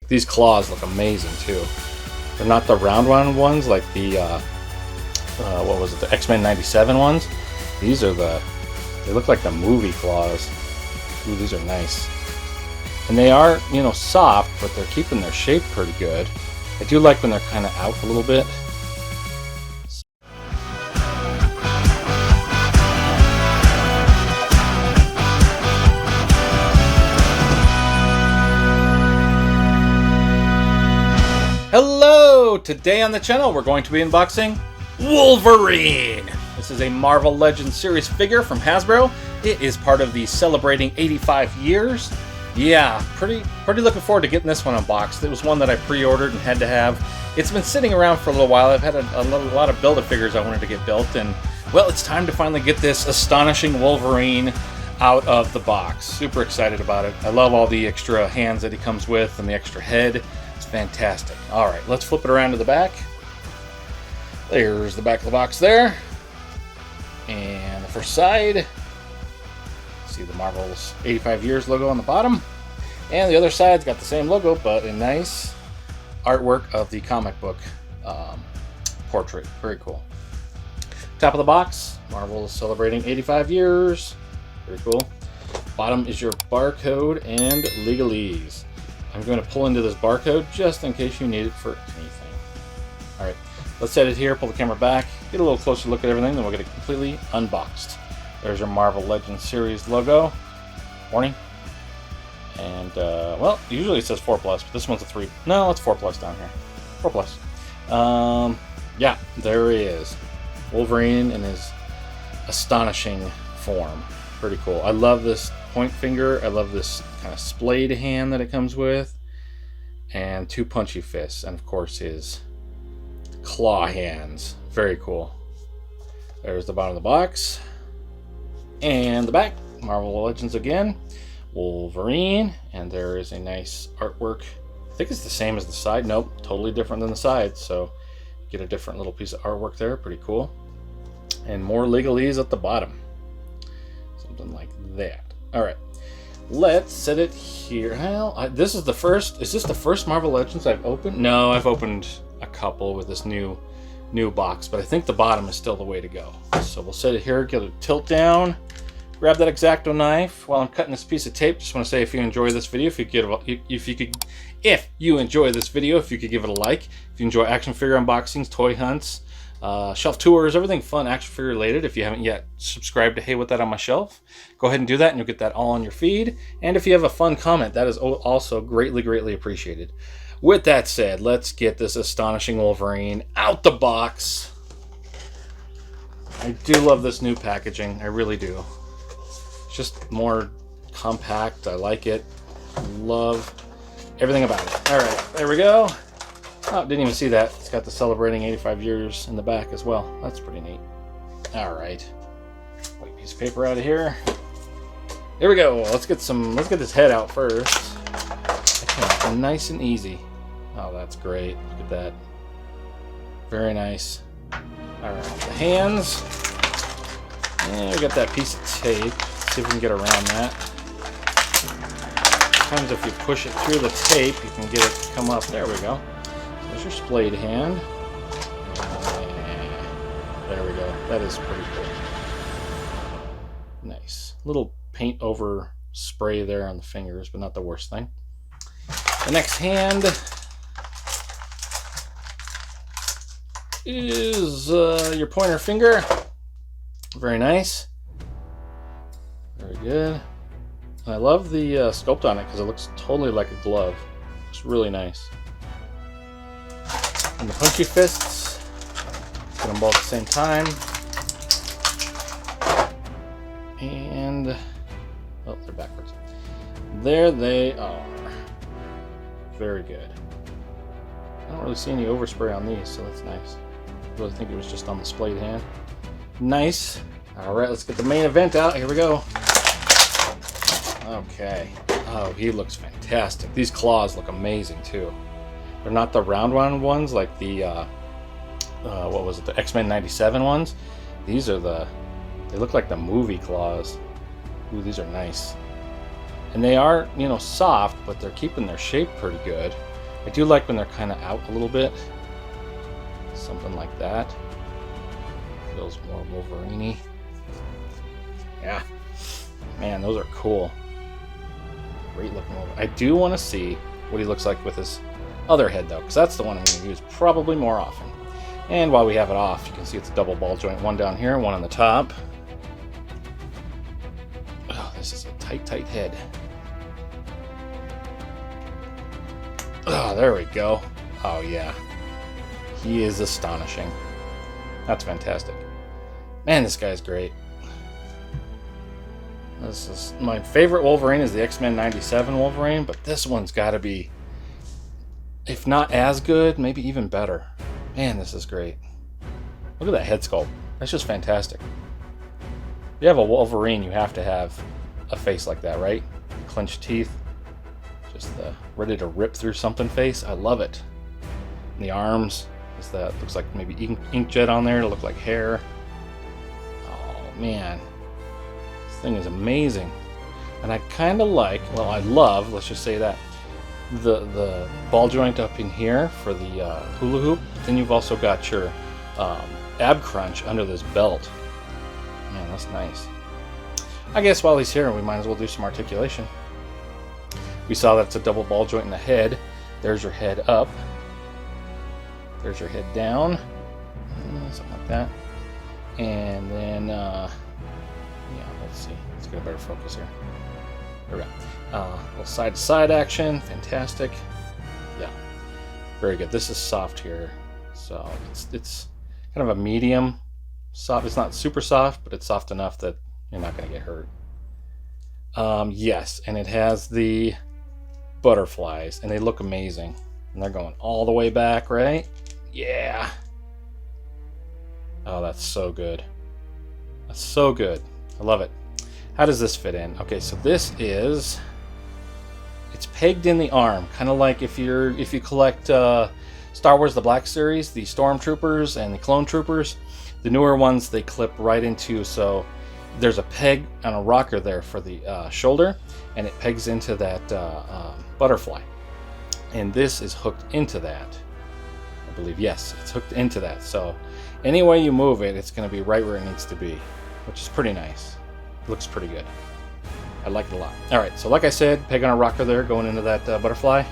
These claws look amazing too. They're not the round ones like the what was it, the X-Men '97 ones. These are they look like the movie claws. Ooh, these are nice. And they are, you know, soft, but they're keeping their shape pretty good. I do like when they're kind of out a little bit. Hello! Today on the channel we're going to be unboxing Wolverine! This is a Marvel Legends series figure from Hasbro. It is part of the celebrating 85 years. Yeah, pretty looking forward to getting this one unboxed. It was one that I pre-ordered and had to have. It's been sitting around for a little while. I've had a lot of Build-A-Figures I wanted to get built, and well, it's time to finally get this Astonishing Wolverine out of the box. Super excited about it. I love all the extra hands that he comes with and the extra head. It's fantastic. All right, let's flip it around to the back. There's the back of the box there. And the first side. See the Marvel's 85 years logo on the bottom. And the other side's got the same logo, but a nice artwork of the comic book portrait. Very cool. Top of the box, Marvel is celebrating 85 years. Very cool. Bottom is your barcode and legalese. I'm going to pull into this barcode just in case you need it for anything. All right, let's set it here, pull the camera back, get a little closer look at everything, then we'll get it completely unboxed. There's your Marvel Legends series logo. Warning. And, well, usually it says 4+, but this one's a 3. No, it's 4+ down here. 4+. Yeah, there he is. Wolverine in his astonishing form. Pretty cool. I love this point finger. I love this kind of splayed hand that it comes with. And 2 punchy fists. And, of course, his claw hands. Very cool. There's the bottom of the box. And the back. Marvel Legends again. Wolverine. And there is a nice artwork. I think it's the same as the side. Nope. Totally different than the side. So, get a different little piece of artwork there. Pretty cool. And more legalese at the bottom. Something like that. Alright. Let's set it here. Well, this is the first. Is this the first Marvel Legends I've opened? No, I've opened a couple with this new box, but I think the bottom is still the way to go. So we'll set it here, get a tilt down, grab that X-Acto knife while I'm cutting this piece of tape. Just want to say, if you enjoy this video, if you enjoy this video, if you could give it a like. If you enjoy action figure unboxings, toy hunts, shelf tours, everything fun action figure related. If you haven't yet subscribed to Hey What That on My Shelf, go ahead and do that and you'll get that all on your feed. And if you have a fun comment, that is also greatly appreciated. With that said, let's get this Astonishing Wolverine out the box. I do love this new packaging. I really do. It's just more compact. I like it. Love everything about it. All right, there we go. Oh, didn't even see that. It's got the celebrating 85 years in the back as well. That's pretty neat. All right. White piece of paper out of here. Here we go. Let's get this head out first. Okay, nice and easy. Oh, that's great. Look at that. Very nice. All right, the hands. And we got that piece of tape. Let's see if we can get around that. Sometimes if you push it through the tape, you can get it to come up. There we go. There's your splayed hand. There we go. That is pretty cool. Nice. Little paint over spray there on the fingers, but not the worst thing. The next hand is your pointer finger. Very nice. Very good. And I love the sculpt on it because it looks totally like a glove. It's really nice. And the punchy fists. Get them both at the same time. And oh, they're backwards. There they are. Very good. I don't really see any overspray on these, so that's nice. I really think it was just on the splayed hand. Nice. Alright, let's get the main event out. Here we go. Okay. Oh, he looks fantastic. These claws look amazing too. They're not the round ones like the what was it, the X-Men '97 ones. These are they look like the movie claws. Ooh, these are nice. And they are, you know, soft, but they're keeping their shape pretty good. I do like when they're kind of out a little bit. Something like that. Feels more Wolverine-y. Yeah. Man, those are cool. Great looking Wolverine. I do want to see what he looks like with his other head, though, because that's the one I'm going to use probably more often. And while we have it off, you can see it's a double ball joint. One down here, one on the top. Oh, this is a tight, tight head. Oh, there we go. Oh, yeah. He is astonishing. That's fantastic. Man, this guy's great. This is my favorite Wolverine is the X-Men 97 Wolverine, but this one's got to be, if not as good, maybe even better. Man, this is great. Look at that head sculpt. That's just fantastic. If you have a Wolverine, you have to have a face like that, right? Clenched teeth. Just the ready to rip through something face. I love it. And the arms. Is that looks like maybe inkjet on there to look like hair. Oh, man. This thing is amazing. And I kind of like, well, I love, let's just say that, the ball joint up in here for the hula hoop. Then you've also got your ab crunch under this belt. Man, that's nice. I guess while he's here, we might as well do some articulation. We saw that it's a double ball joint in the head. There's your head up. There's your head down. Something like that. And then, yeah, let's see. Let's get a better focus here. There we go. Little side-to-side action. Fantastic. Yeah. Very good. This is soft here. So it's kind of a medium soft. It's not super soft, but it's soft enough that you're not going to get hurt. Yes, and it has the butterflies, and they look amazing. And they're going all the way back, right? Yeah. Oh, that's so good. That's so good. I love it. How does this fit in? Okay, so this is, it's pegged in the arm, kind of like if you collect Star Wars: The Black Series, the Stormtroopers and the Clone Troopers, the newer ones they clip right into. So there's a peg and a rocker there for the shoulder, and it pegs into that butterfly. And this is hooked into that. I believe, yes, it's hooked into that. So any way you move it, it's going to be right where it needs to be, which is pretty nice. It looks pretty good. I like it a lot. All right, so like I said, peg on a rocker there going into that butterfly.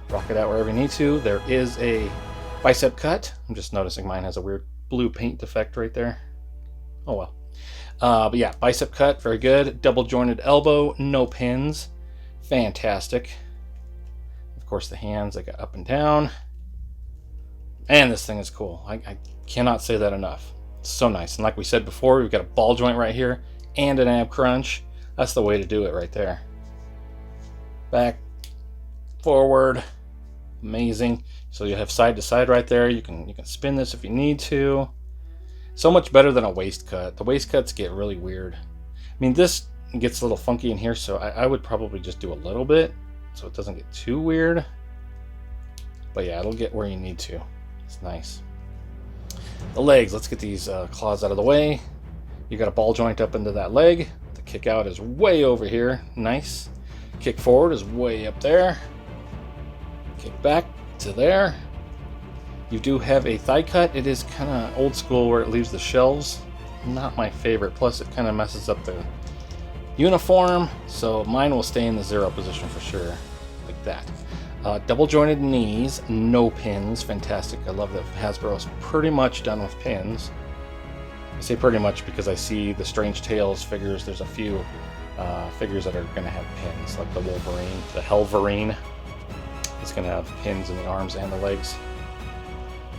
Rock it out wherever you need to. There is a bicep cut. I'm just noticing mine has a weird blue paint defect right there. Oh well. But yeah, bicep cut, very good. Double jointed elbow, no pins. Fantastic. Of course, the hands, they got up and down. And this thing is cool. I cannot say that enough. It's so nice. And like we said before, we've got a ball joint right here and an ab crunch. That's the way to do it right there. Back, forward, amazing. So you have side to side right there. You can spin this if you need to. So much better than a waist cut. The waist cuts get really weird. I mean, this gets a little funky in here, so I would probably just do a little bit so it doesn't get too weird. But yeah, it'll get where you need to. It's nice. The legs, let's get these claws out of the way. You got a ball joint up into that leg. The kick out is way over here. Nice. Kick forward is way up there. Kick back to there. You do have a thigh cut. It is kind of old school where it leaves the shelves. Not my favorite. Plus it kind of messes up the uniform. So mine will stay in the 0 position for sure. Like that. Double jointed knees, no pins. Fantastic. I love that Hasbro is pretty much done with pins. I say pretty much because I see the Strange Tales figures. There's a few figures that are going to have pins, like the Wolverine, the Helverine. It's going to have pins in the arms and the legs.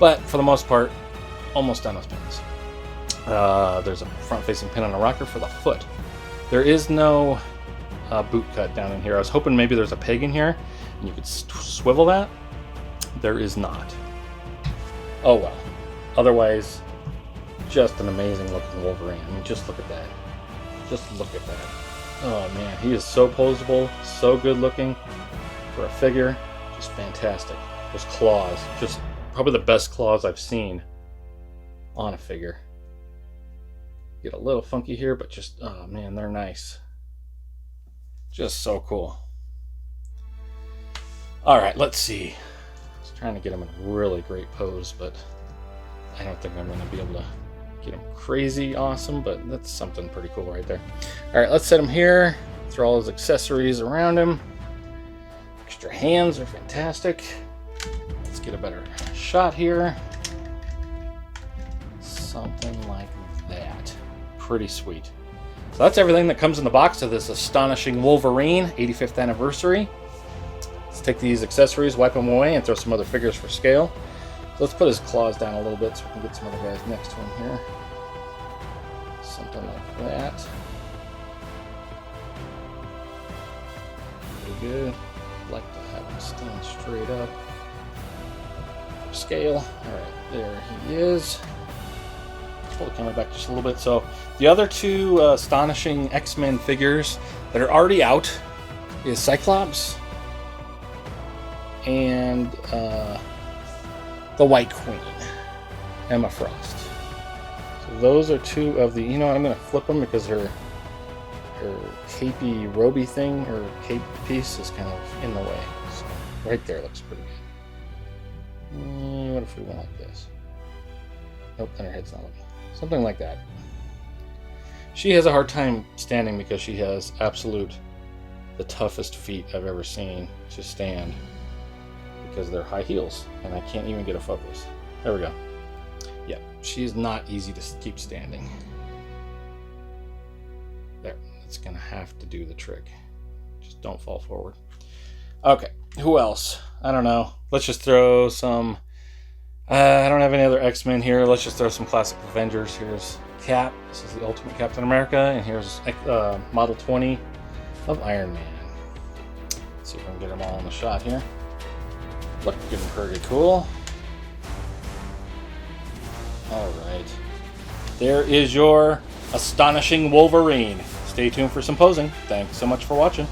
But for the most part, almost done with pins. There's a front-facing pin on a rocker for the foot. There is no boot cut down in here. I was hoping maybe there's a peg in here and you could swivel that. There is not. Oh well. Otherwise, just an amazing looking Wolverine. I mean, just look at that. Just look at that. Oh man, he is so poseable, so good looking for a figure. Just fantastic. Those claws, just probably the best claws I've seen on a figure. Get a little funky here, but just, oh man, they're nice. Just so cool. All right, let's see. trying to get him in a really great pose, but I don't think I'm going to be able to get him crazy awesome, but that's something pretty cool right there. All right, let's set him here. Throw all his accessories around him. Extra hands are fantastic. Let's get a better shot here. Something like that. Pretty sweet. So that's everything that comes in the box of this Astonishing Wolverine 85th anniversary. Let's take these accessories, wipe them away, and throw some other figures for scale. So let's put his claws down a little bit so we can get some other guys next to him here. Something like that. Pretty good. I'd like to have him stand straight up for scale. Alright, there he is. Let's pull the camera back just a little bit. So the other two Astonishing X-Men figures that are already out is Cyclops and the White Queen, Emma Frost. So those are two of the, you know what, I'm going to flip them because her capey roby thing, her cape piece is kind of in the way. So right there looks pretty good. What if we went like this? Nope, then her head's not looking. Something like that. She has a hard time standing because she has the toughest feet I've ever seen to stand, because they're high heels and I can't even get a focus. There we go. Yeah, she's not easy to keep standing. There, it's gonna have to do the trick. Just don't fall forward. Okay, who else? I don't know. Let's just throw some, I don't have any other X-Men here. Let's just throw some classic Avengers. Here's Cap. This is the Ultimate Captain America. And here's Model 20 of Iron Man. Let's see if I can get them all in the shot here. Looking pretty cool. Alright. There is your Astonishing Wolverine. Stay tuned for some posing. Thanks so much for watching.